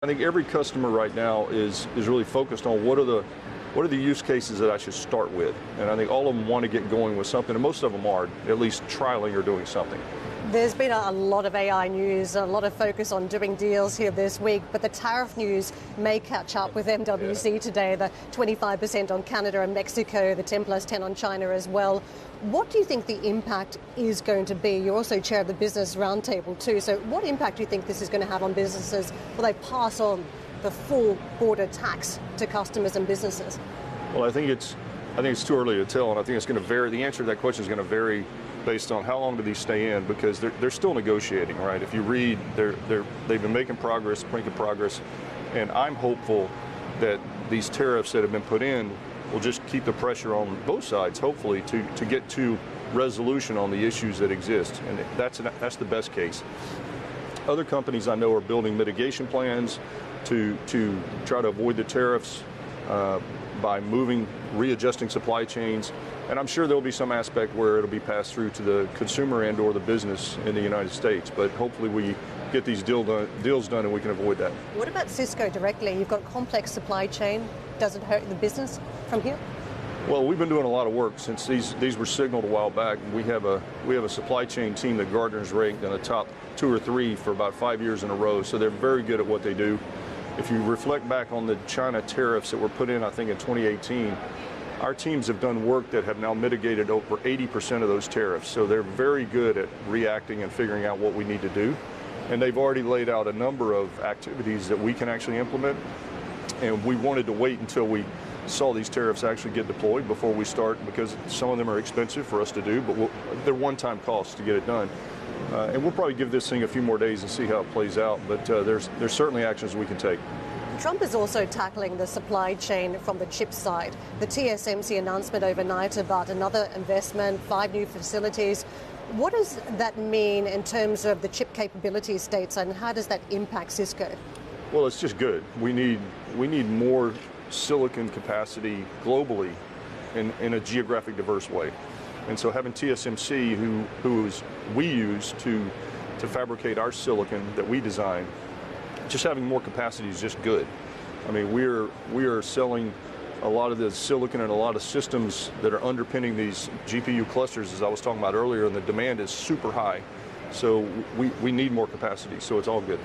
I think every customer right now is really focused on what are the use cases that I should start with. And I think all of them want to get going with something, and most of them are at least trialing or doing something. There's been a lot of AI news, a lot of focus on doing deals here this week, but the tariff news may catch up with MWC today, the 25% on Canada and Mexico, the 10 plus 10 on China as well. What do you think the impact is going to be? You're also chair of the Business Roundtable too, so what impact do you think this is going to have on businesses? Will they pass on the full border tax to customers and businesses? Well, I think it's too early to tell, and I think it's going to vary. The answer to that question is going to vary based on how long do these stay in, because they're still negotiating, right? If you read, they've been making progress, and I'm hopeful that these tariffs that have been put in will just keep the pressure on both sides, hopefully, to get to resolution on the issues that exist, and that's the best case. Other companies I know are building mitigation plans to try to avoid the tariffs by readjusting supply chains. And I'm sure there'll be some aspect where it'll be passed through to the consumer and or the business in the United States. But hopefully we get these deals done and we can avoid that. What about Cisco directly? You've got complex supply chain. Does it hurt the business from here? Well, we've been doing a lot of work since these were signaled a while back. We have a supply chain team that Gartner's ranked in the top 2 or 3 for about 5 years in a row. So they're very good at what they do. If you reflect back on the China tariffs that were put in, I think in 2018, our teams have done work that have now mitigated over 80% of those tariffs. So they're very good at reacting and figuring out what we need to do. And they've already laid out a number of activities that we can actually implement. And we wanted to wait until we saw these tariffs actually get deployed before we start, because some of them are expensive for us to do, but they're one-time costs to get it done. And we'll probably give this thing a few more days and see how it plays out, but there's certainly actions we can take. Trump is also tackling the supply chain from the chip side. The TSMC announcement overnight about another investment, 5 new facilities. What does that mean in terms of the chip capabilities states, and how does that impact Cisco? Well, it's just good. We need more silicon capacity globally in a geographic diverse way. And so having TSMC, who we use to fabricate our silicon that we design, just having more capacity is just good. I mean, we are selling a lot of the silicon and a lot of systems that are underpinning these GPU clusters, as I was talking about earlier, and the demand is super high. So we need more capacity, so it's all good.